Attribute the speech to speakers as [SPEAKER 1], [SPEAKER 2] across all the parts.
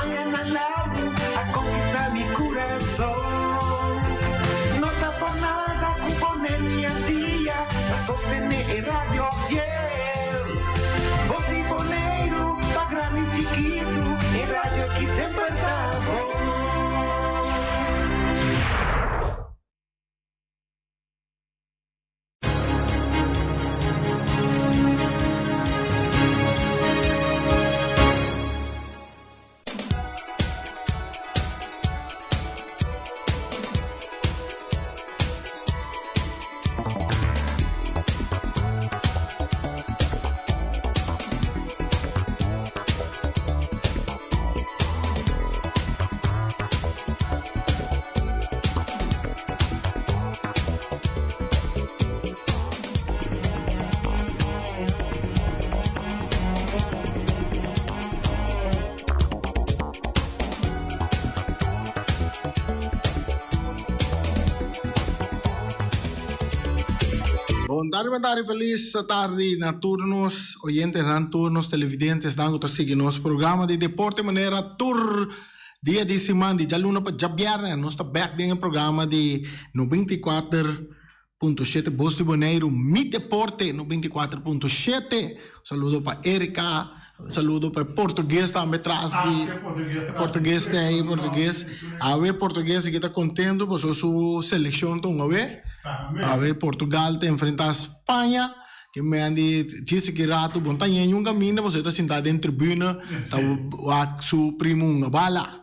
[SPEAKER 1] vayan al lado a conquistar mi corazón. No está por nada componer mi día a sostener Radio Fiel. Voz de Bonaire, pa' grande y chiquito, en radio aquí siempre estamos.
[SPEAKER 2] Buongiorno, feliz tarde na turnos, oyentes dan turnos, televidentes dan outros seguir nosso programa de deporte maneira tour dia de semana de luna para jabiar, nós está back dentro do programa de 94.7 Voz de Bonaire, Mi Deporte 94.7. Saludo para Erika, saludo para português também atrás de português tem aí português. A ver português que está contento por sua seleção tão a ver. A ver Portugal te enfrenta a Espanha, que me han disse que rato bom tá em um caminho, você está sentado em tribuna, tá o seu primo uma bala.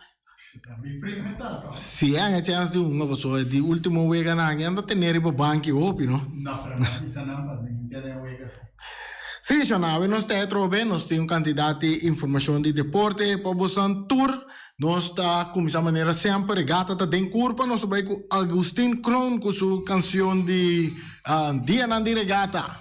[SPEAKER 2] Se é a chance de uma pessoa de último vez na anda ter para banco open, não?
[SPEAKER 3] Não, para não isso não, para ninguém tem vez.
[SPEAKER 2] Sim, já nave nós temos bem, nós temos quantidade de informação de deporte para você tour. Nós está com essa maneira sempre regata da den curva, nós vai com Agustin Kron com sua canção de Dia na di regata.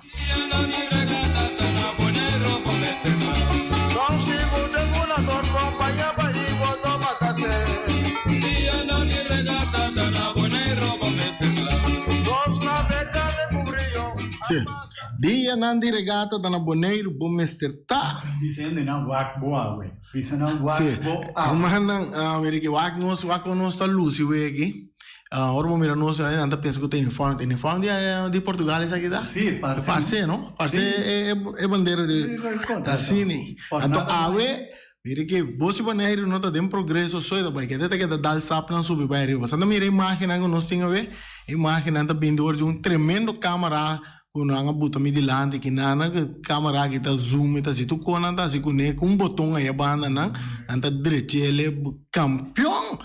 [SPEAKER 2] Sim. Dia na di regata da na Bonaire bom mesterta.
[SPEAKER 3] Dizendo não wak boa, ué. Dizendo não wak boa.
[SPEAKER 2] Mas não, America wak nós está Lúcio aqui. Ora mira nós anda pensa que tem uniforme de Portugal isso aqui dá.
[SPEAKER 3] Sim,
[SPEAKER 2] parce, não? Parce é bandeira de assim, né? Então awe mira que você Bonaire não está tem progresso só da que até que dá sap não subir para arriba. Você não mira imagem que nós temos a ver, imagem anda vindo de tremendo câmera. Quando anga buta mi dilante que nana câmera que tá zoom tá se tu kona tá se kune com botão aí a banda não anda direito ele campeão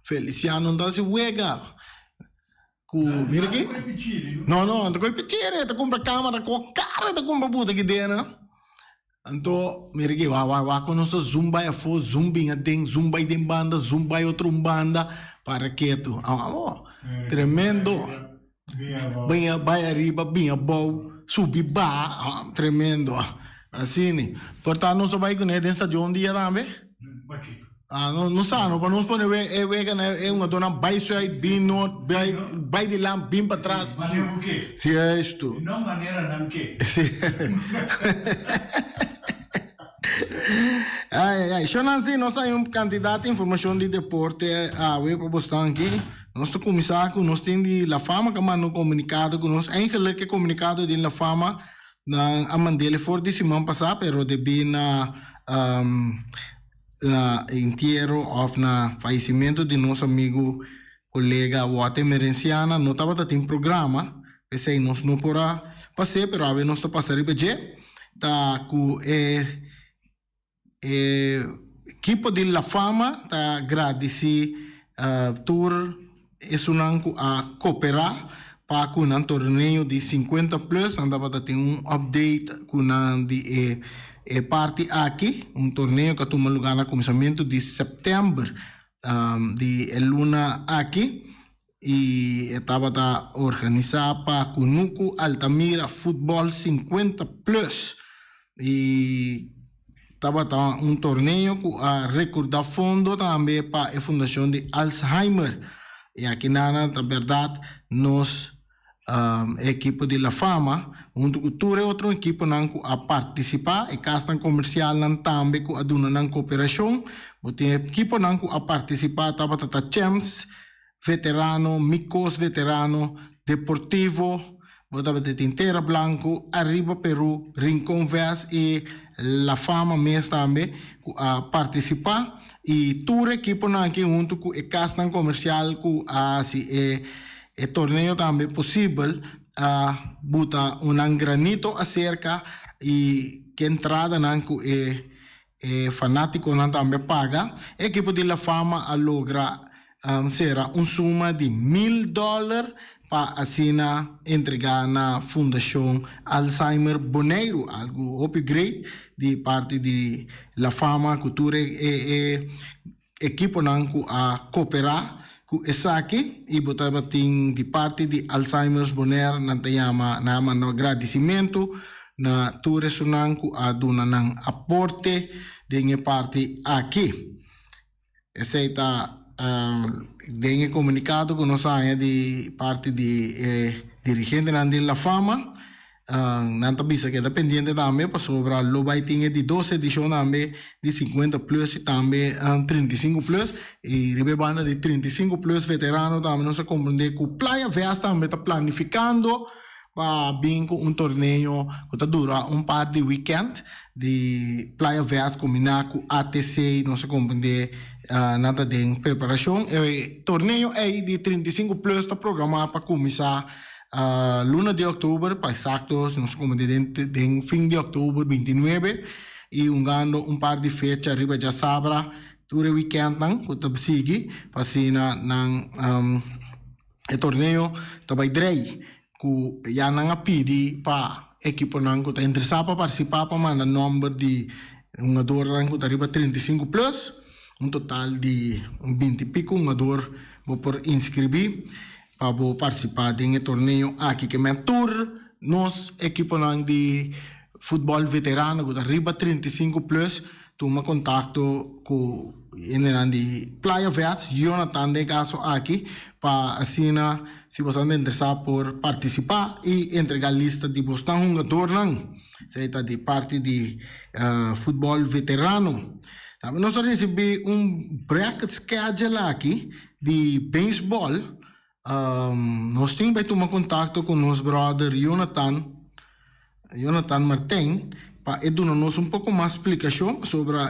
[SPEAKER 2] Feliciano tá se wega com mira que não anda com repetir tá compra câmera com cara tá compra buta que dena então mira que wa quando nós zoom vai a fo zoom bem tem zoom vai dem banda zoom vai outro banda para que tu tremendo. Bem arriba, bem bom, subir tremendo. Assim, né? Portanto, nós vai com ele dentro de um dia também. Não sabe, para nós poder ver é uma dona vai sair bem norte, vai de lá bem para trás.
[SPEAKER 3] Maneira o quê?
[SPEAKER 2] Se é isto.
[SPEAKER 3] Não maneira não quê?
[SPEAKER 2] Deixa eu assim, nós temos um candidato de informação de deporte a ver para você aqui. Nós estamos começando com nós temos de La Fama que mandou comunicado com nós. Eigenlijk que comunicado de La Fama na amandele for de semana passada, pero debi na enterro of na falecimento de nosso amigo colega Wate Merenciana. Não estava tendo programa, esse nós não porá passar, pero a ver nós está passando bem. Tá com equipe de La Fama tá agradece tour a cooperar para um torneio de 50 plus, andava a ter update com de parte aqui, torneio que toma lugar no começamento de setembro de luna aqui e estava a organizar para Cunuco Altamira Futebol 50 plus e estava torneio a recordar fundo também para a Fundação de Alzheimer. E aqui na verdade nós equipo de La Fama, junto com toure outro equipo não a participar e castan comercial não também com a duna não cooperação, botem equipo não a participar tava tata Champs, veterano, Micos veterano, Deportivo, botava de Tintera Blanco, Arriba Peru, Rincón Vaz e La Fama mesmo também a participar e toure equipo não aqui junto com e castan comercial com a e torneio também possível botar granito acerca e que entrada não é fanático não também paga a equipe de La Fama a logra será suma de $1,000 para assina entregar na Fundação Alzheimer Boneiro, algo upgrade de parte de La Fama Cultura e equipo não a cooperar com essa aqui e botava de parte de Alzheimer's Bonaire na no agradecimento na tua sunanku a dona ng aporte de parte aqui. Essa está de comunicado com nós de parte de dirigente de La Fama. Nanta bisa que dependiente também para sobrar lo vai tinha de 12 edição também de 50 plus e também 35 plus e rebebanda de 35 plus veterano também não se compreende que o Playa Vaz também está planificando para vir com torneio que dura par de weekend de Playa Vaz combinar com ATC não se compreende nada de preparação e torneio é de 35 plus está programado para começar luna de outubro, para exactos, nos comandante em fim de outubro 29 e ganhando par de fecha arriba já sabra ture weekend nang kuta besigi pasina nang e torneio tabai drei ku ya nang apidi pa equipo nang kuta interessar para participar para mana number de jogador nang kuta arriba 35 plus total de 20 pico jogador por inscrever para participar de torneio aqui que mentor nós equipo de futebol veterano que arriba 35 plus toma contato com de Playa Vaz Jonathan de caso aqui para assim se você não interessar por participar e entregar lista de bostão jogador não seita de parte de futebol veterano. Nós recebemos bracket schedule aqui de beisebol. Nós temos tomar contato com nosso brother Jonathan Martin para dar-nos pouco mais explicação sobre o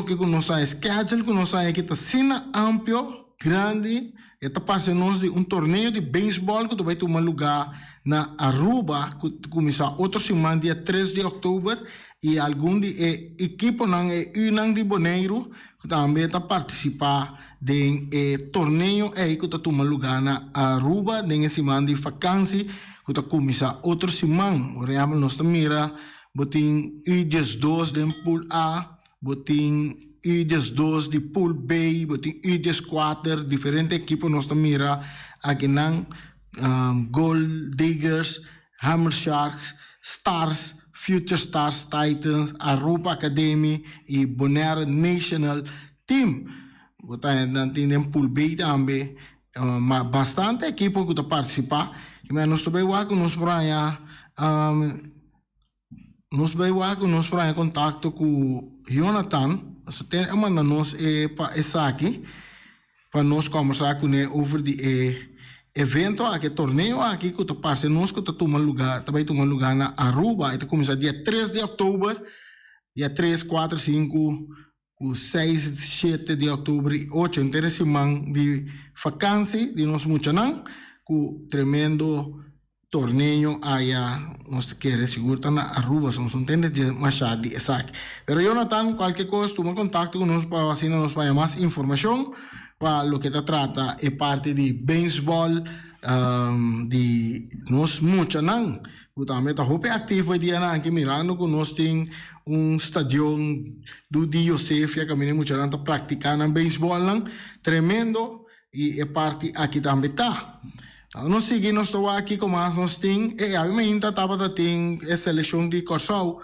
[SPEAKER 2] que nós é schedule que nós é que está sendo amplo, grande, está passando de torneio de beisebol que vai tomar lugar na Aruba, que começa outra semana dia 3 de outubro e algum de equipo não é de Boneiro que também está participar de torneio que está tomando lugar na Aruba de semana de vacância que está começar outra semana. Por exemplo, nós mira botin U12 de pool A, botin U12 de pool B, botin U14 diferentes equipos nós mira aqui na Gold Diggers, Hammer Sharks, Stars, Future Stars, Titans, Aruba Academy e Bonaire National Team. Botayan tem pool B também, mas bastante equipo que participar. Mas nós também vamos nos praia, nos praia contato com Jonathan. Tem manda nós para essa aqui para nós conversar com ele over de evento aqui torneio aqui que está passando nós que está tomando lugar também tomando lugar na Aruba e está começando dia 3 de outubro dia 3, 4, 5 6, 7 de outubro 8 inteira semana de vacância de nós muito não com tremendo torneio aí nós queremos segurar na Aruba são entende de machado de essa aqui pero Jonathan qualquer coisa toma contato com nós para assim nós para mais informação para o que se trata é parte de beisebol de nós muito não também está muito ativo hoje dia aqui mirando que nós tem estádio do Josef que também muito não está praticando beisebol não tremendo e é parte aqui também está nós seguimos nós estamos aqui como nós tem e a mim estava tem a seleção de Kosovo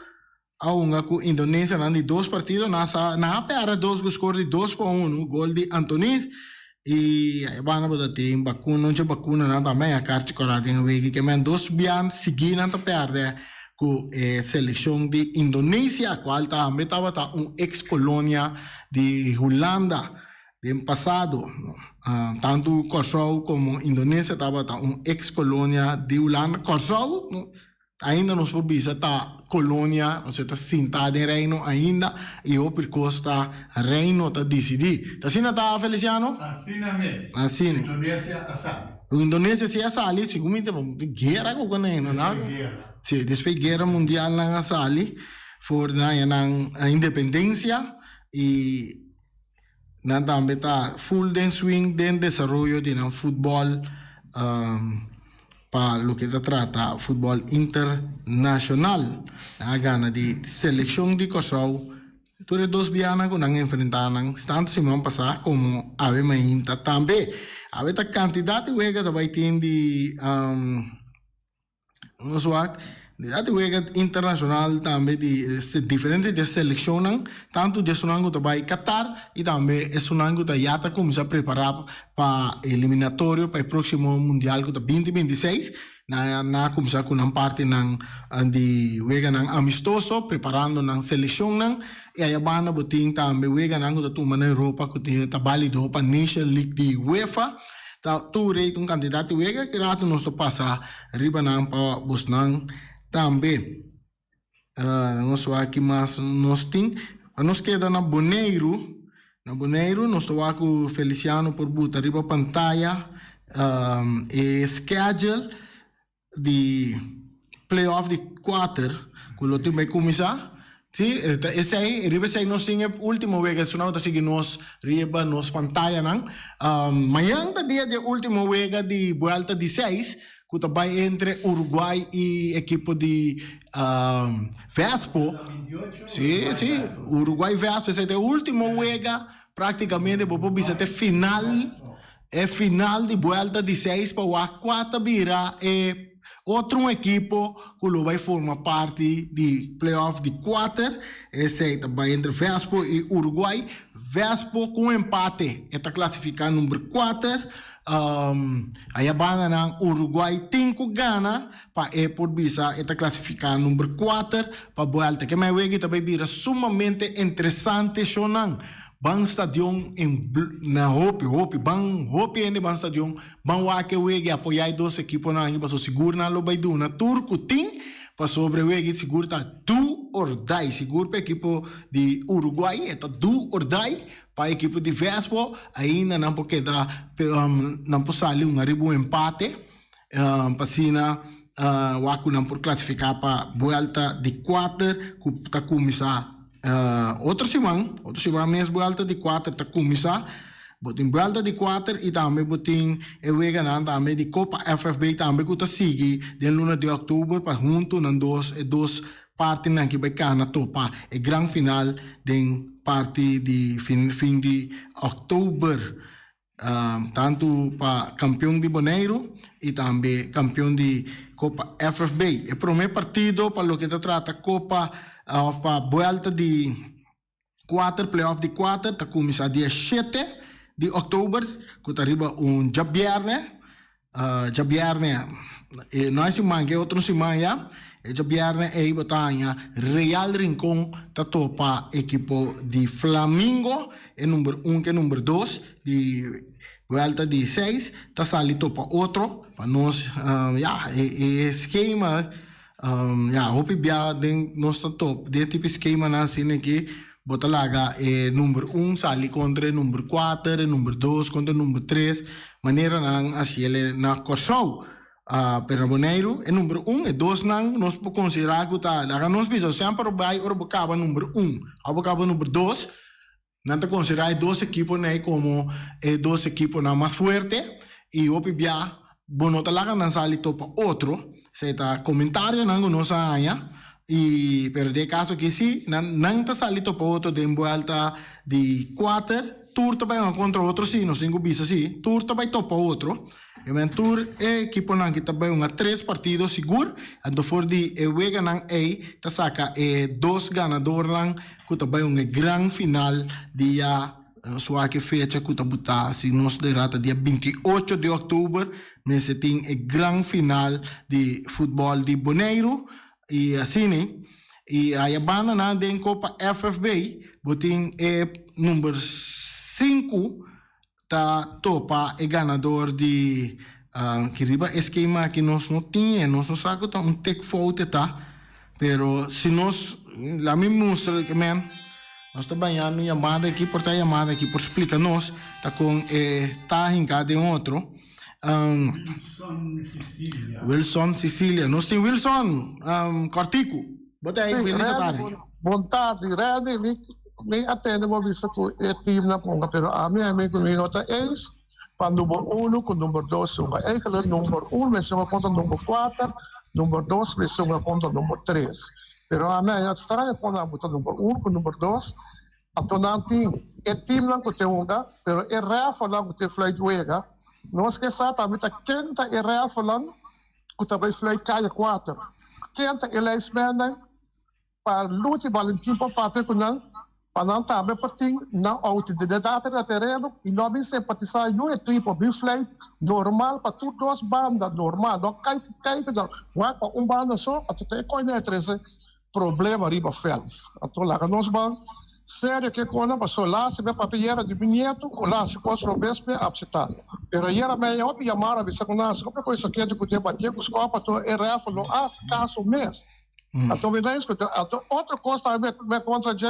[SPEAKER 2] a com Indonésia de 2 partidos na pera 2 score de 2-1 gol de Antonis e a bana boda tem vacuna não tinha vacuna não também a carta corada em vez que men dos bian seguindo a perde com a seleção de Indonésia a qual também estava ex-colônia de Holanda no passado tanto Kosovo como Indonésia estava ex-colônia de Holanda Kosovo ainda nos por visa colônia, ou seja, sentada em reino ainda, e o percurso reino está decidido. Assim está, Feliciano?
[SPEAKER 3] Assim mesmo.
[SPEAKER 2] Assim.
[SPEAKER 3] Indonésia assali.
[SPEAKER 2] Indonésia se assali, segundo guerra com o reino, não? Sim, depois guerra mundial na assali, for na independência e na também está full den swing den desenvolvimento de futebol para lo que se trata fútbol internacional a gana de selección de Kosovo todos dos bianas que han enfrentado tanto semana pasada como ave mainta también ave ta cantidad de juega de baitin de de juega internacional también de diferentes de seleccionan tanto de sonango de Qatar y también es sonango de ya está comienza a preparar para eliminatorio para el próximo mundial de 2026 na comienza con una parte de juega amistoso preparando na selección y allá van a botín también juega de tu manera Europa que está válido para Nation League de UEFA tu rate un candidato juega que rato nos pasa arriba para Bosnan também nós aqui mais nós tem nos queda na Boneiro nós estou com Feliciano por botar arriba pantalla e schedule de playoff de quarter que o time vai começar sim esse aí arriba sai nós tem último vez que nós seguir nós arriba nos pantalla não amanhã é dia de último vez de volta de 6 que também entre Uruguai e equipe de Vespo. Sim, Uruguai Vespo. Esse é o último jogo, praticamente, para até final. É final de volta de 6 para o 4 vira outro equipe que vai formar parte de playoff de 4. Esse também entre Vespo e Uruguai. Vespo com empate está classificado número 4. Aí a banda na Uruguai tem que ganhar para por visa está classificado número 4 para volta que mais wegi também vira sumamente interessante chonan bang stadion na Hopi em bang stadion bang wake wegi apoiar dois equipos na para seguro na lo vai do na turco tem para sobre wegi seguro tá do or die seguro para equipo de Uruguai está do or die para a equipe de Vespo ainda não porque não pode sair arriba empate para cima o não por classificar para volta de 4 que está começar outro semana mesmo volta de 4 está começar botin volta de 4 e também botin jogar também de Copa FFB também que está seguir de luna de outubro para junto nas duas partes que vai cair na topa é grande final de parte de fim de outubro tanto para campeão de Boneiro e também campeão de Copa FFB é o primeiro partido para o que se trata Copa para volta de 4 playoff de 4 está começar dia 7 de outubro que está arriba Jabierne nós semana outro semana já viernes aí botanha Real Rincón tá topa equipo de Flamengo é número 1 que é número 2 de volta de 6 tá sali topa outro para nós esquema hope bia den nós tá top de tipo esquema na assim que botalaga é número 1 sali contra número 4 número 2 contra número 3 maneira não assim ele na Kosovo pero Boneiro é número 1 e 2 não nós podemos considerar que tá nós bisa sempre vai orobacaba número 1 orobacaba número 2 não te considerar dois equipos né como dois equipos na mais forte e o pibia bono talaga não sali topa outro se tá comentário não nós aia e pero de caso que sim não tá sali topa outro de volta de 4 Turta vai contra outro sim, não sei bisa sim. Turta vai topa outro. E men tur é equipo nang kita vai 3 partidos seguro. Ando for di wega nang tá saca 2 ganador lang kuta vai grande final dia sua que fecha que tá botar se nós derrota dia 28 de outubro, mas tem a grande final de futebol de Bonaire e assim, né? E a banda na den Copa FFB, botin número 5 tá topa e ganador de que riba esquema que nós não tinha, nós não sabe que um tech fault tá, pero se nós lá me mostra que man nós está banhando chamada aqui por tá chamada aqui por explica-nos tá com tá em cada outro Wilson Sicília nós tem Wilson Cortico bota aí feliz tarde
[SPEAKER 4] boa tarde Randy me atende uma vez com o time na ponga pero a minha comigo tá eles para número 1 com número 2 suma aquele número 1 me suma conta número 4 número 2 me suma conta número 3 pero a minha estranha conta número 1 com número 2 então não tem o time não que tem onda pero é Rafa lá que tem flight wega não esqueça também tá quenta é Rafa lá que também flight caia 4 quenta ele é semana para lutar Valentim para fazer com não para não também partir não out de data no terreno e não bem simpatizar no tipo bem flight normal para tudo duas bandas normal não cai não vai para banda só até conhecer problema riba fel então lá nós vamos sério que quando passou lá se vê papelera de vinheto ou lá se pode robespe absetar pero era melhor que chamar a visa com nós qualquer coisa que de poder bater com os copos to era falou caso mês então me dá isso então outra coisa me contra de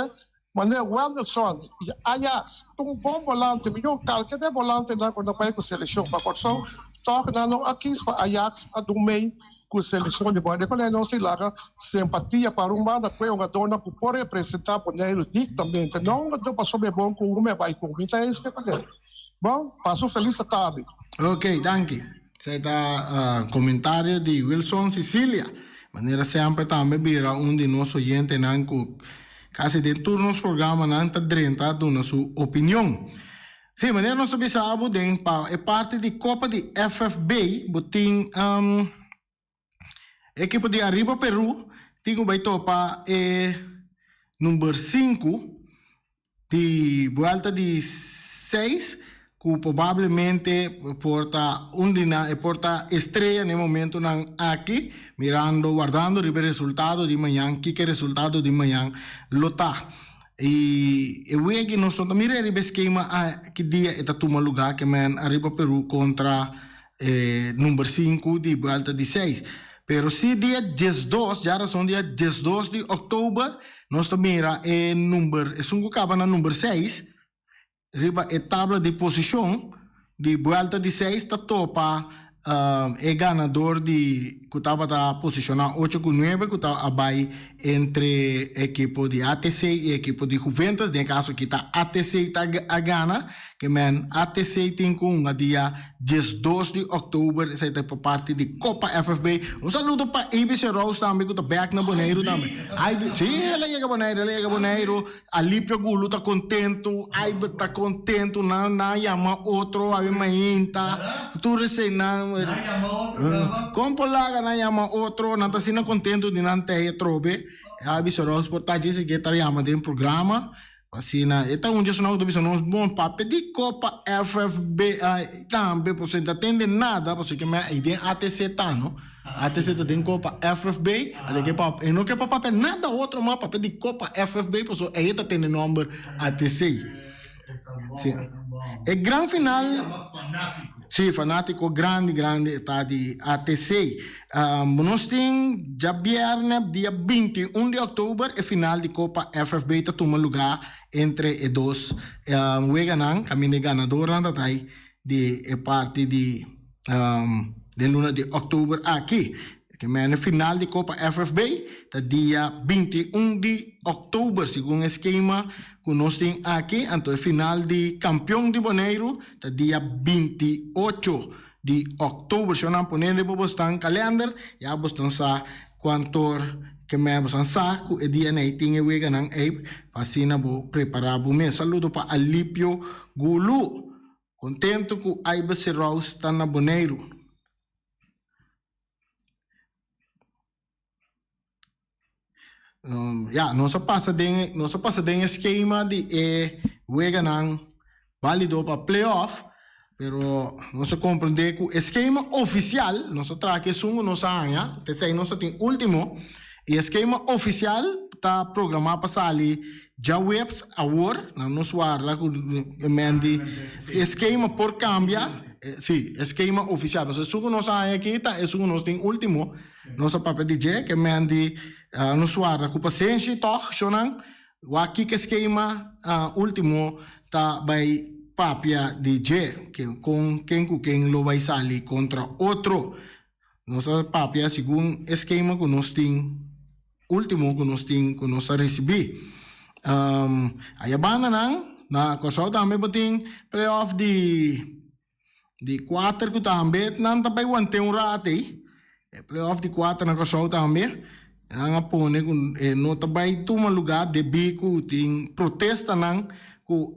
[SPEAKER 4] maneira Wendelson e Ajax um bom volante melhor que de volante lá quando vai com seleção para corção toca não aqui para Ajax a do meio com seleção de bola, quando não se larga simpatia para um banda que é uma dona que pode representar por ele diretamente, não que passou bem bom com o meu vai com então é isso que eu quero. Bom, passo feliz tarde.
[SPEAKER 2] Ok, danke. Você tá comentário de Wilson Sicília, maneira sempre também vira de nossos oyentes não quase de turnos programa não tá drenta dando sua opinião. Sim, maneira nós sabemos bem é parte de Copa de FFB, botin equipe de Arriba Peru, tinha vai topar número 5 de volta de 6, que provavelmente porta porta estreia no momento aqui, mirando, guardando o resultado de manhã, que é o resultado de manhã lotar. E eu vejo que nós estamos mirando o esquema que dia está tomando lugar, que é Arriba Peru contra número 5 de volta de 6. Pero se dia 12, já são dia 12 de outubro, nós mira o número, acaba na número 6, riba a tabla de posição, de volta de 6, está topa é ganador de, que estava posicionado 8 com 9, que estava abaixo entre equipo de ATC e equipo de Juventus, no caso que está ATC está a gana, que men ATC tem com a dia 12 de outubro, essa é por parte de Copa FFB. Um saludo para ABC Rose também, que está back na Bonaire também. Sim, ela chega Bonaire, Alípio Gulu está contento, Aibe está contento, não chama outro, a mainta, tudo assim, não como lá na chama outro, não está sendo contento de não ter trobe, a ABC Rose por estar dizendo que está chamando de um programa. Assim, então um dia nós temos bom papel de Copa FFB também, porque não atende nada, porque a ideia ATC tá, não? ATC tem Copa FFB, e não quer papel nada outro, mas papel de Copa FFB, porque aí está tendo número ATC. Sim. É grande final. Sim, fanático grande está de ATC. Nós temos já viernes, dia 21 de outubro, a final de Copa FFB está tomando lugar entre os dois. O caminho ganador de parte de luna de outubro aqui. Que é final de Copa FFB, tá dia 21 de outubro, segundo o esquema que nós temos aqui. Então, final de campeão de Bonaire, tá dia 28 de outubro. Se não põe para você no calendário, já você sabe quanto que me você sabe que o dia nem tem o que não é, assim vou preparar o mês. Saludo para Alípio Gulu, contento que a IBC Rose está na Bonaire. Nossa passa de esquema de Weganang válido para playoff, pero nós compreende que o esquema oficial, nós traques nós aña, até nós tem último, e esquema oficial está programado para sair já webs agora, nós guarda que mande esquema por cambiar, sim, esquema oficial, mas se nós aña aqui tá, é nós tem último, nós papel DJ que mande nós guarda com paciência, toch, chonan, o aqui que esquema último tá vai papia DJ que com quem lo vai sair contra outro, nossa papia segundo esquema que nós tem último que nós recebi. Aí a banda na coisa também botem playoff de 4 que também não também aguentei rate playoff de 4 na coisa também não pone não também toma lugar de bico tem protesta não com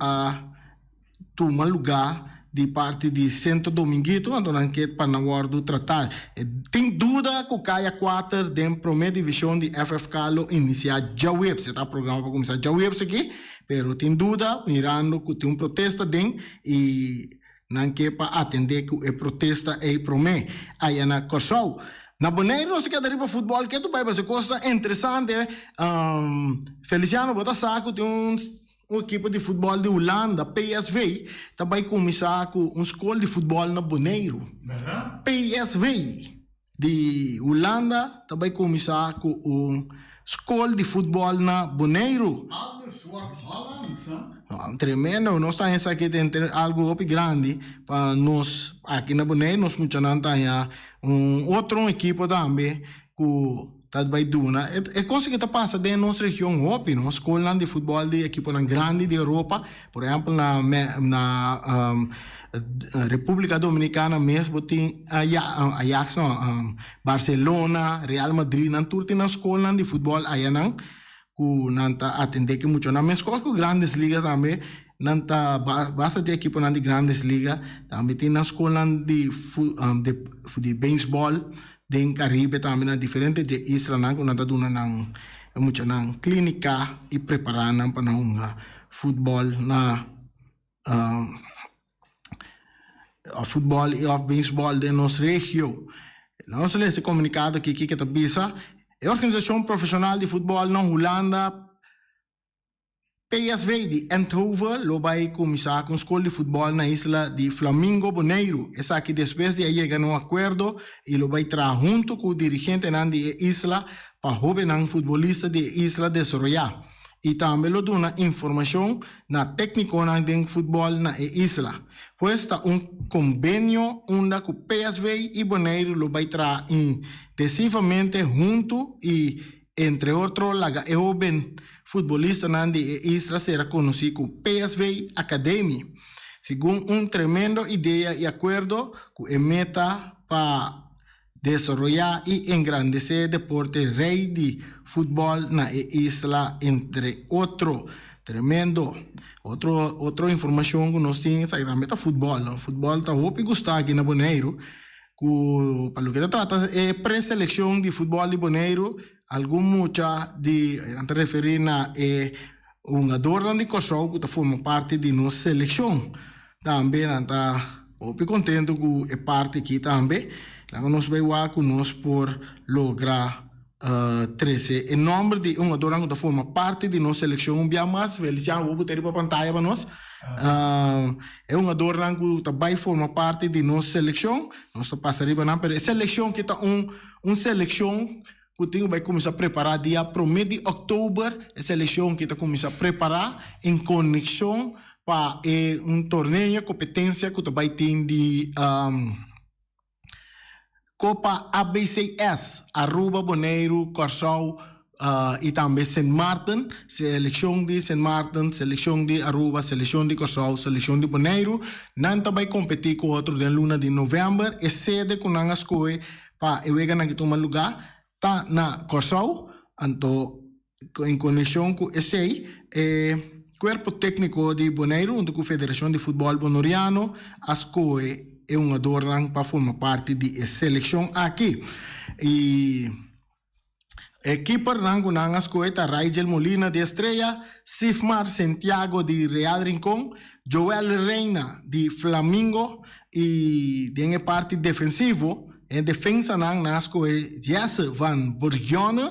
[SPEAKER 2] toma lugar de parte de Santo Dominguito, quando não quer para não guardar tratar. Tem dúvida que o Caia 4 dentro da primeira divisão de FFK lo iniciar já web, se está programa para começar já web aqui, pero tem dúvida, mirando que tem protesta dentro e não quer para atender que o protesta é promê. Aí na Corsau, na Bonaire, se quer dar para futebol, que tu vai fazer coisa interessante, Feliciano bota saco, tem um equipe de futebol de Holanda, PSV, também começar com escola de futebol na Bonaire. PSV de Holanda, também começar com escola de futebol na Bonaire. Tremendo, nós estamos aqui dentro algo grande para nós, aqui na Bonaire, nós funcionamos outro equipe também, que vai duna. É coisa que passa dentro da nossa região, não? Escola de futebol de equipe grande de Europa, por exemplo, na República Dominicana mesmo tem Ajax, Barcelona, Real Madrid, não tem na escola de futebol aí não, que não tá atender que muito, na escola com grandes ligas também, não tá basta de equipe de grandes ligas, também tem na escola de beisebol den Caribe também diferente de Israel quando está dando muito na clínica e preparando para um futebol na futebol e beisebol de nossa região. Nós lemos comunicado que está bisa a organização profissional de futebol na Holanda PSV de Eindhoven lo vai começar com escola de futebol na isla de Flamingo Bonaire. Essa aqui depois de chegar a um acordo e lo vai trazer junto com o dirigente da isla para jovens futebolistas de isla desarrollar. E também lo dá informação na técnico de futebol na isla. Pois está convênio onde o PSV e Bonaire lo vai trazer intensivamente junto e entre outros laga jovem futbolista de Israel será conhecido como PSV Academy, segundo tremendo ideia e acordo que é meta para desenvolver e engrandecer o deporte rei de futebol na isla, entre outros. Tremendo. Outra informação que nós temos é que futebol. O futebol está muito gostado aqui na Bonaire. Para o que se trata é pré-seleção de futebol de Bonaire. Algum mucha de referir a um jogador de Kosovo que forma parte de nossa seleção. Também está muito contente que é parte aqui também. Nós vamos conosco por lograr 13. Em nome de um jogador que forma parte de nossa seleção, um dia mais, Feliciano, vou botar para a pantalla para nós. É um jogador que também forma parte de nossa seleção. Nós passaremos para a seleção que está seleção que vai começar a preparar dia 1 de outubro, a seleção que está começar a preparar em conexão para torneio, competência que vai ter de Copa ABCS, Aruba, Bonaire, Corsau e também Saint Martin, seleção de Saint Martin, seleção de Aruba, seleção de Corsau, seleção de Bonaire, não vai competir com outro de luna de novembro, e sede com a escola para o tomar lugar. Está na Corsau, em conexão com esse corpo técnico de Bonaire, onde a Federação de Futebol Bonoriano, a escola é um jogador para formar parte da seleção aqui. E Keeper nangu nangas coeta Rigel Molina de Estrella, Sifmar Santiago de Real Rincón, Joel Reina de Flamengo e dengue parte defensivo. Em defesa nang nasco é Jesse Van Bourgogne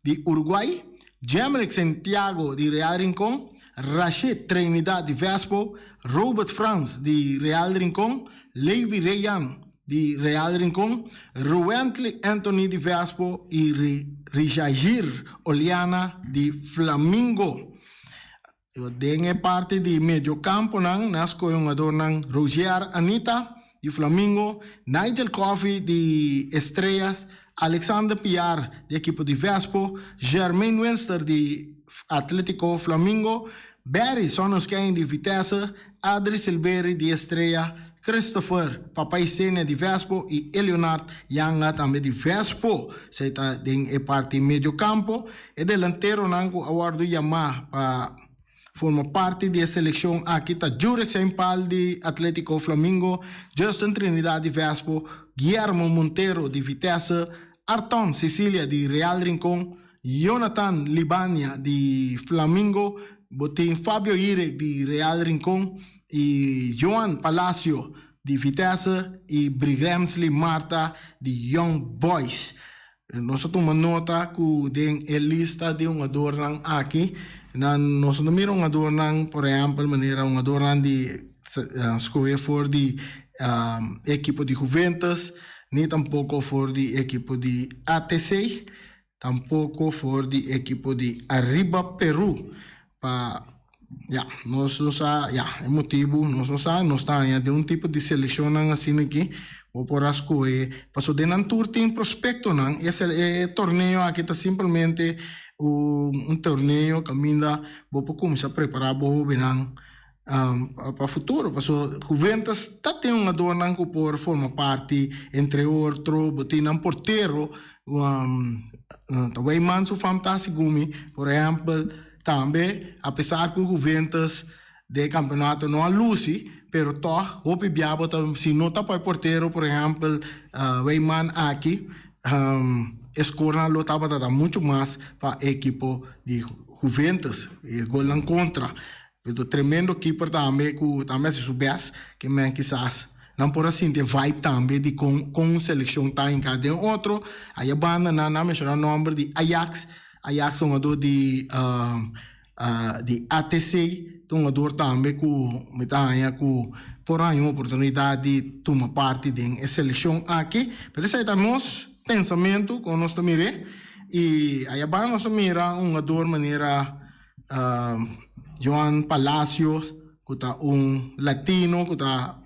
[SPEAKER 2] de Uruguai, Jamerick Santiago de Real Rincón, Rashid Trinidad de Vespo, Robert Franz de Real Rincón, Levi Reyan de Real Rincón, Ruentli Anthony de Vespo e Rijagir Oliana de Flamengo. Dengue parte de meio campo nang nasco é jogador nang Roger Anita de Flamengo, Nigel Coffey de Estrellas, Alexander Piar de equipo de Vespo, Jermaine Winster de Atlético Flamengo, Barry Sonoskein de Vitesse, Adri Silveri de Estrella, Christopher Papaisene de Vespo e Leonard Yanga também de Vespo. Zij está em parte meio campo e delantero nango awardo Yamaha para forma parte da seleção aqui está Jurek Sempal de Atlético Flamengo, Justin Trinidad de Vespo, Guillermo Monteiro de Vitesse, Arton Cecilia de Real Rincón, Jonathan Libania de Flamengo, botin Fabio Ire de Real Rincón e Joan Palacio de Vitesse e Brighamsley Marta de Young Boys. Nós tomamos nota que tem a lista de jogadores aqui. Nós não miramos jogadores, por exemplo, maneira jogadores de escolher for de equipo de Juventus, nem tampouco for de equipo de ATC, tampouco for de equipo de Arriba Peru. Nós é motivo, nós estamos de tipo de seleção assim aqui. O por asco passou de nan tour tem prospecto nan esse torneio aqui está simplesmente torneio que ainda vou começar a preparar para o futuro. Passou Juventus tá tem jogador nan que por forma parte entre outros botin um porteiro também manso fantástico por exemplo também apesar que o Juventus de campeonato não a Lucy pero toch hopi biabo se não tá para porteiro por exemplo Weyman aqui escorna lo tava dando muito mais para equipo de Juventus e gol em contra pero tremendo keeper também que também se soubesse que man quizás não por assim de vibe também de com seleção tá em cada outro aí a banda na mencionar o nome de Ajax um jogador de ATC um jogador também que por aí uma oportunidade de tomar parte da seleção aqui. Pero isso aí tá nosso pensamento com nós também e aí abaixo nós mira um jogador maneira Joan Palacios que tá latino que tá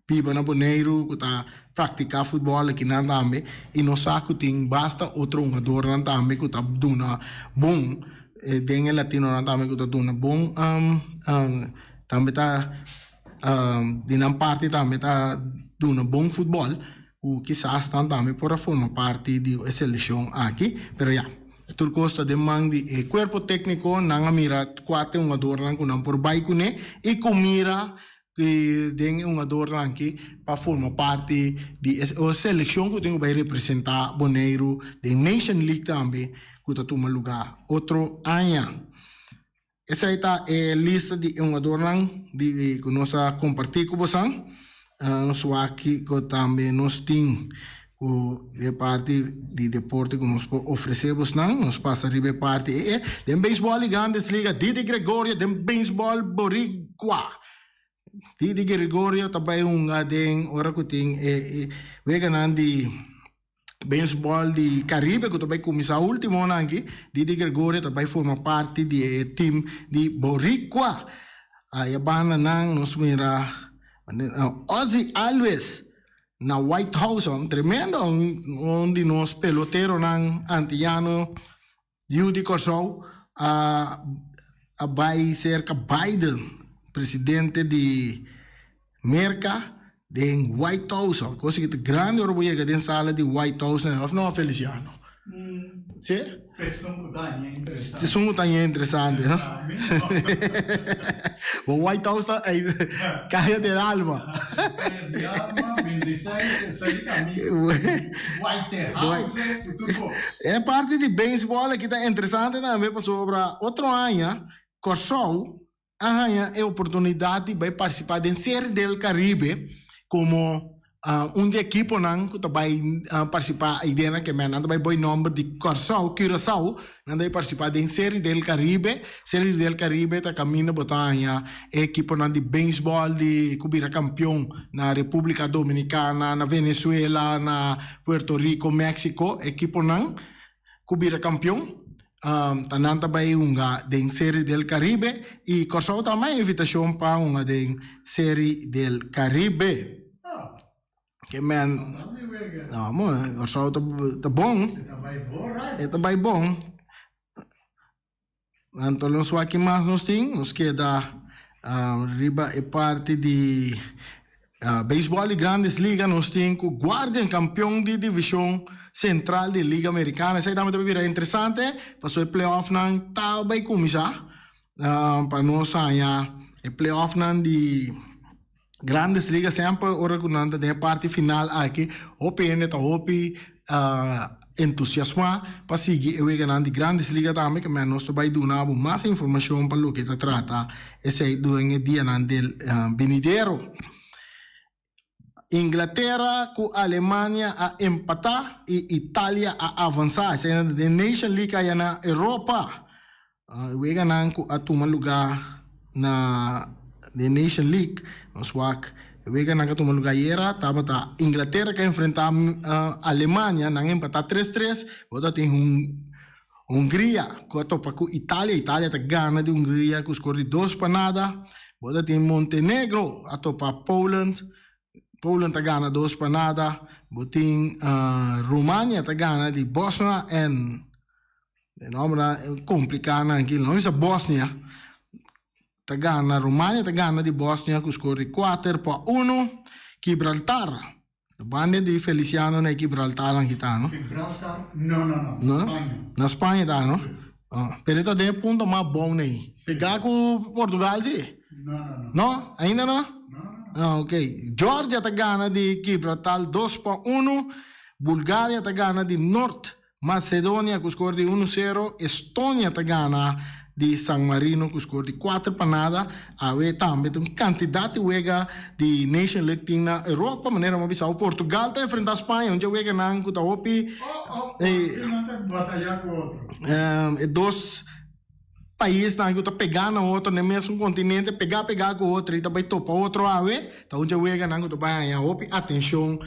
[SPEAKER 2] viva na Bonaire que tá praticar futebol aqui na também e nós sabe que tem basta outro jogador na também que tá dando bom dengue latino na também que tá dando bom também tá de na parte também tá dando bom futebol o que quizás também por forma parte da seleção aqui pero tudo costa demanda de corpo técnico não mira quatro jogador não com por baixo né e com mira que tem jogador aqui para formar parte da seleção que tem que representar Bonaire da Nation League também que está tomando lugar outro ano. Essa está a lista de jogadores que nós compartilhamos com vocês. Nós aqui que também nós temos a parte de deporte que nós oferecemos, nós passamos a parte de beisebol e grandes ligas, Didi Gregorio, de beisebol boricua. Didi Gregorio também den ora que tem vegan de beisebol de Caribe que também começou o último ano aqui. Didi Gregorio também forma parte do time de Boricua. Aí a banda nós mira Ozzy Alves na White House, tremendo onde nós pelotero nang antiano Judy Corso vai ser que Biden presidente de América de White House, coisa que grande orgulho que tem sala de White House, não Feliciano. Sì?
[SPEAKER 3] Questo è un interessante.
[SPEAKER 2] Sono interessante, no? O White House è Caia dell'Alba.
[SPEAKER 3] Di Alma, 26, salitami. White House, tutto.
[SPEAKER 2] É parte de beisebol que está interessante também para sobre outro ano, Corsol, é a oportunidade de participar da Série del Caribe como de equipo não que vai participar a ideia que me nada vai boi nome de Curaçao não vai participar da Série del Caribe tá caminho botar equipo não de beisebol de cobrir campeão na República Dominicana, na Venezuela, na Puerto Rico, México, equipo não cobrir campeão tanan tabay unga den Série del Caribe e Curaçao também invitação para unga den Série del Caribe. Que man, não, mano, o sol tá bom. Tá bem bom. Então, nós aqui mais nós temos, nos queda riba é parte de beisebol de grandes ligas, nós temos o Guardian campeão de divisão central de Liga Americana. Isso aí também vai ser interessante, passou o playoff não tá bem começar, para nós aí o playoff não de grandes ligas sempre ora kunanta de parte final aqui OPN tá OP entusiasma para seguir o ganhando de grandes ligas também que nós vai dar mais informação para o que trata esse do dia del venidero. Inglaterra com Alemanha a empatar e Itália a avançar. Essa é a Nation League aí na Europa. O ganhando a tomar lugar na The Nation League, nós vamos ver na que lugar era, tava a Inglaterra que enfrentar a Alemanha, não empatar 3-3, bota tem Hungria, que topa com Itália tá ganha de Hungria, que score de 2-0, bota tem Montenegro, a topa Poland tá ganha 2-0, bota tem România tá ganha de Bosnia e nome é complicado aqui, não é Bosnia. Tá ganha România, tá ganha de Bosnia com score de 4-1. Gibraltar, a banda de Feliciano na Gibraltar aqui tá, não?
[SPEAKER 3] Gibraltar? Não. Espanha.
[SPEAKER 2] Na Espanha tá, não? Pero tá de ponto mais bom aí. Pegar com Portugal, sim?
[SPEAKER 3] Não.
[SPEAKER 2] Não? Ainda não?
[SPEAKER 3] Não.
[SPEAKER 2] Ok. Georgia tá ganha de Gibraltar 2-1. Bulgária tá ganha de Norte Macedônia com score de 1-0. Estônia tá ganha de San Marino com score de 4-0. Aí também tem quantidade de Nation League na Europa, maneira mais o Portugal está enfrentando a Espanha, onde o não está opi.
[SPEAKER 3] Batalhar com outro.
[SPEAKER 2] Dois países que estão pegando outro no mesmo continente, pegar com outro e também topa outro aí, então onde o não está bem opi. Atenção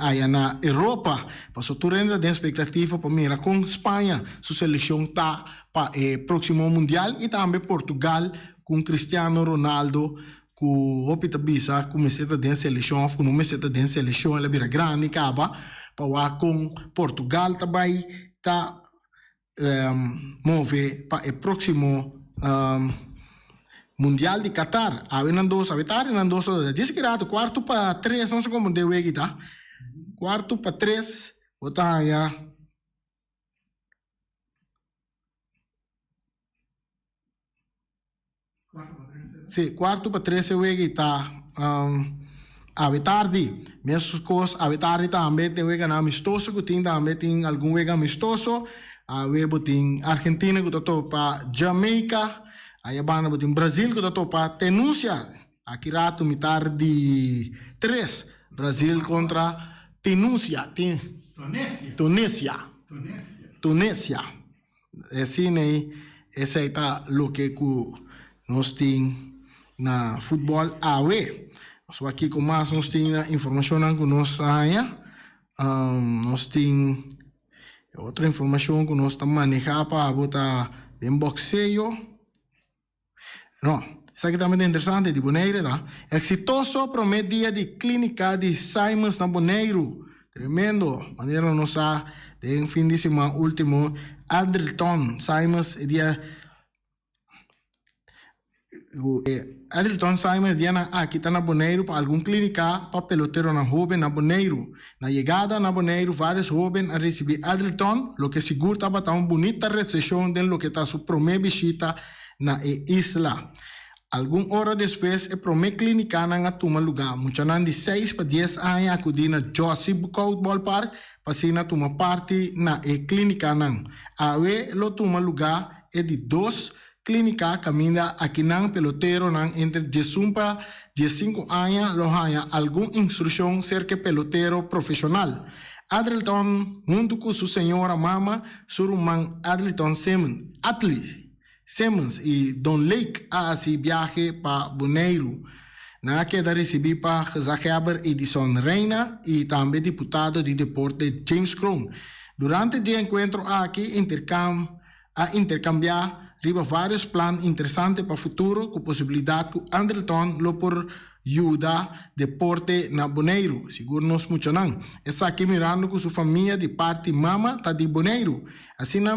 [SPEAKER 2] aí na Europa, passou tudo de expectativa para mim com Espanha, sua seleção está para o próximo mundial e também Portugal com Cristiano Ronaldo com o Bisa com meseta de seleção, com meseta de seleção ela vira grande acaba para com Portugal também tá move para o próximo mundial de Qatar. A Venandosa, diz que era 4-3, não sei como deu aqui, tá? 4-3, botar aí. Sim, 4-3 eu aqui, tá? A tarde, mesmo coisa, a tarde também tem o amistoso, que tem também tem algum amistoso. A tem Argentina, que está para Jamaica. Aí bana botin Brasil que tá para Tenúcia. Aqui rato tarde 3. Brasil contra Tenúcia. Tunísia. Assim né, esse aí tá o que nós tem na futebol AUE. Só aqui com mais nós tem informação que nós aí. Nós tem outra informação que nós estamos manejando para botar em boxeio. No, isso aqui também é interessante, de Bonaire, tá? Exitoso primeiro dia de clínica de Simons na Bonaire. Tremendo. Maneira nossa, de fim de semana último, Adrilton Simons, dia Adrilton Simons diana aqui tá na Boneiro para algum clínica para pelotero na Ruben na Boneiro. Na chegada na Boneiro, vários Ruben a receber Adrilton, lo que seguro tá uma bonita recepção de lo que tá sua primeira visita na isla. Algum hora depois, a primeira clínica na toma lugar. Muitos de 6 para 10 anos acudir na Josie Bukout Ballpark para ser na toma parte na clínica na. Awe lo toma lugar é de 2 clínica caminha aqui na pelotero na entre 15 anos lo haya alguma instrução cerca pelotero profissional. Adrilton, junto com sua senhora mama, surumang Adrilton Simmons e Don Lake a esse viaje para Boneiro. Na queda recebi para Zacheber Edison Reina e também deputado de deporte James Crone. Durante o encontro aqui, intercambiar riba vários planos interessantes para o futuro, com possibilidade que Adrilton lo por ajuda deporte na Boneiro. Seguro nos muito não. Essa aqui mirando com sua família de parte mama tá de Boneiro. Assim na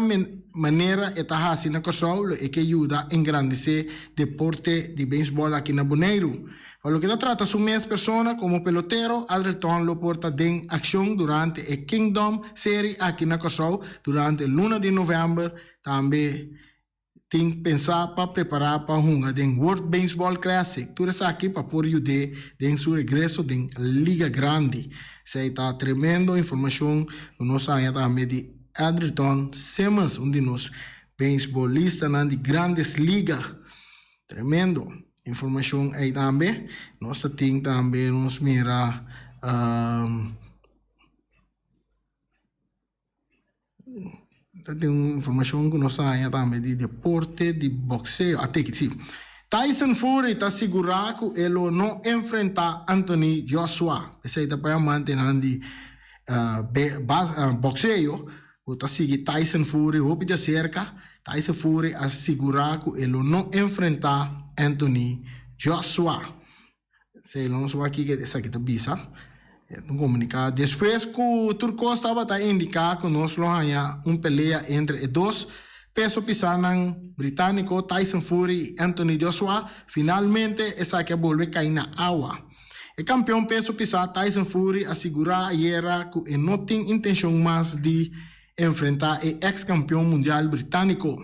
[SPEAKER 2] maneira está assim na controle e que ajuda a engrandecer deporte de beisebol aqui na Boneiro. Para o que trata sua mesma pessoa como pelotero, Adrilton lo porta em ação durante a Kingdom Series aqui na controle durante o luna de novembro também. Tem que pensar para preparar para uma den World Baseball Classic. Tudo isso aqui para por ajudar em seu regresso da Liga Grande. Isso está tremendo informação do nosso área também de Adrilton Simmons, um de nós beisebolistas de grandes ligas. Tremendo informação aí também. Nós temos também nos mira tem informação que nós temos também de deporte, de boxeo, até que sim. Tyson Fury está segurado que ele não enfrenta Anthony Joshua. Esse está para manter de boxeo. Está seguir Tyson Fury, o de cerca. Tyson Fury assegurado que ele não enfrenta Anthony Joshua. Se ele não sabe aqui que essa aqui está bisa. Um comunicado. Depois que o Turco estava a indicar que nós tínhamos uma pelea entre dois pesos pesados britânicos, Tyson Fury e Anthony Joshua, finalmente essa que volve a cair na água. O campeão peso pesado Tyson Fury assegurou ayer que não tem intenção mais de enfrentar o ex-campeão mundial britânico.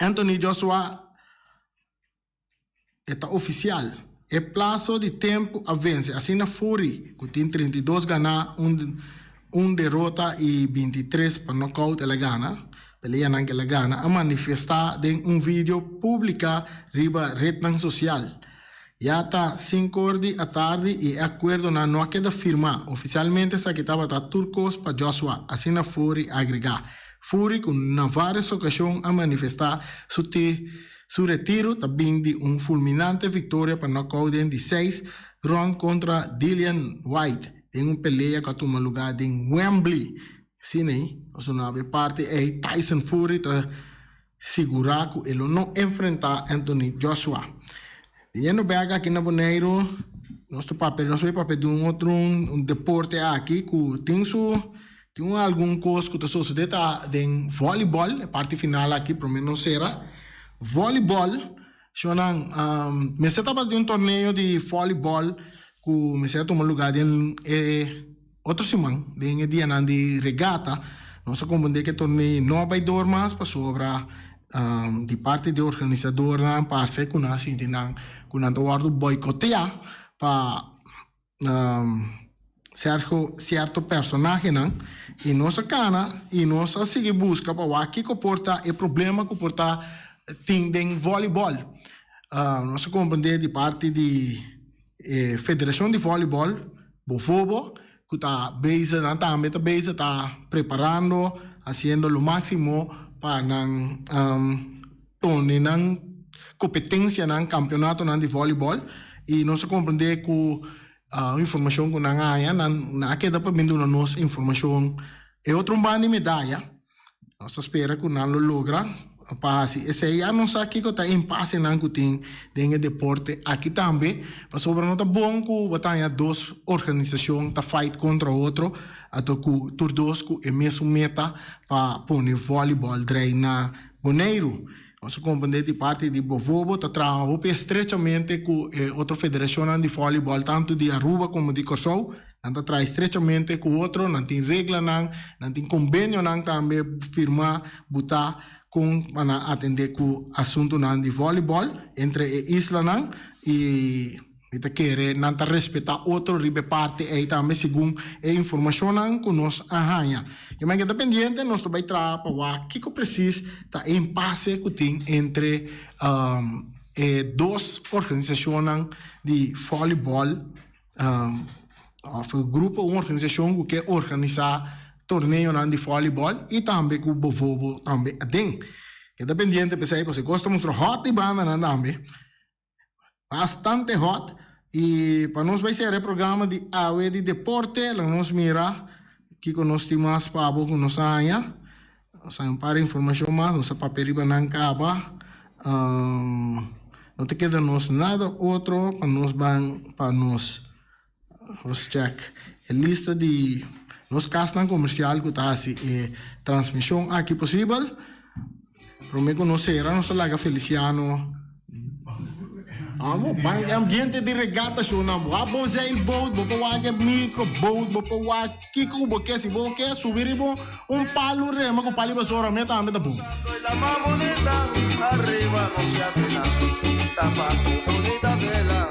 [SPEAKER 2] Anthony Joshua está oficial. O prazo de tempo avança. Assim na Fury, que tem 32 ganhar, derrota e 23 para knockout ela ganha. Pelea que ela ganha. A manifestar em vídeo publicado riba rede social. Já está 5 horas da tarde e acordo não há que firmar. Oficialmente, essa que estava turcos para Joshua. Assim na Fury agregar. Fury, com na várias ocasiões, a manifestar seu retiro também de fulminante vitória para knockout de 6 rounds contra Dillian White em uma pelea que toma lugar em Wembley. Sim, a parte é Tyson Fury está segurado que ele não enfrentar Anthony Joshua. Yendo bem aqui na Boneiro, nosso papel de outro deporte aqui que tem algum coisa que está sucedendo em voleibol, a parte final aqui, pelo menos será. Voleibol, me estava de torneio de voleibol que me toma lugar em outro semana, em dia de regata. Nós compreendemos que torneio não vai dormir mais para sobra de parte do organizador, para que nós entendamos que nós vamos boicotear para certo personagem e nossa cana e nossa seguir busca para o que comporta o problema que comporta em voleibol. Nós compreendemos de parte da Federação de Voleibol, Bofobo, que está preparando, fazendo o máximo para tornar competência no campeonato de voleibol. E nós compreendemos que a informação que nós temos, não queda para vender nossa informação. É outro de medalha. Nós esperamos que nós lo logra. Esse aí não sabe que está em passe que tem dentro do deporte aqui também. Mas sobre nós é bom que tenha duas organizações que fight contra o outro, até que todos dois que é mesmo meta para pôr voleibol na Boneiro. Nosso componente parte de Bovobo trabalha estreitamente com outra federação de voleibol, tanto de Aruba como de Kosovo. Nanta trabalha estreitamente com outro, não tem regra, não tem convênio, não também firmar, botar para atender com o assunto de voleibol entre a isla e kita quer não respeitar outro ribe parte e também segundo a informação que nós arranha. E mas que dependente nós vai trabalhar o que precisa tá impasse que tem entre duas organizações de voleibol, o grupo uma organização que organiza torneio de voleibol e também com o Bovobo também tem. Que dependente pensei você gosta mostrar hot e banda também bastante hot. E para nós vai ser o programa de AUE de deporte, nós mira que nós temos para que nós saia, saem para informação mais, nossa papel não acaba, não te queda nós nada outro para nós check a lista de nos casas comercial que está assim transmissão aqui possível, prometo nós será nós laga Feliciano. Bang ambiente de regata show na bo sailboat, bo pa microboat, bo pa kiko bo que se bo que subir bo palo rema com pali basura meta bo.
[SPEAKER 5] La más bonita arriba no se apena, tapa tu bonita vela.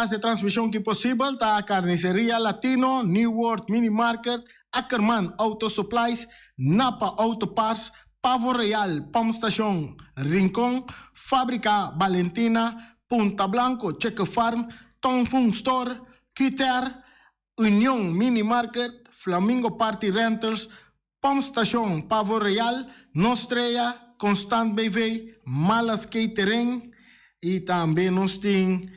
[SPEAKER 2] Essa transmissão que possível tá Carniceria Latino, New World Mini Market, Ackerman Auto Supplies, Napa Auto Parts, Pavo Real, Pump Station, Rincón, Fábrica Valentina, Punta Blanco, Cheque Farm, Tongfung Store, Kiter, Unión Mini Market, Flamingo Party Rentals, Pump Station, Pavo Real, Nostrea, Constant BV, Malas Catering e também nós temos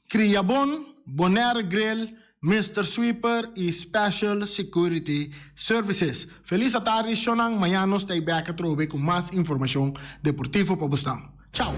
[SPEAKER 2] Criabon, Bonaire Grill, Mr. Sweeper e Special Security Services. Feliz tarde, Shonang. Amanhã nós estamos back a trobe com mais informação deportiva para você. Tchau!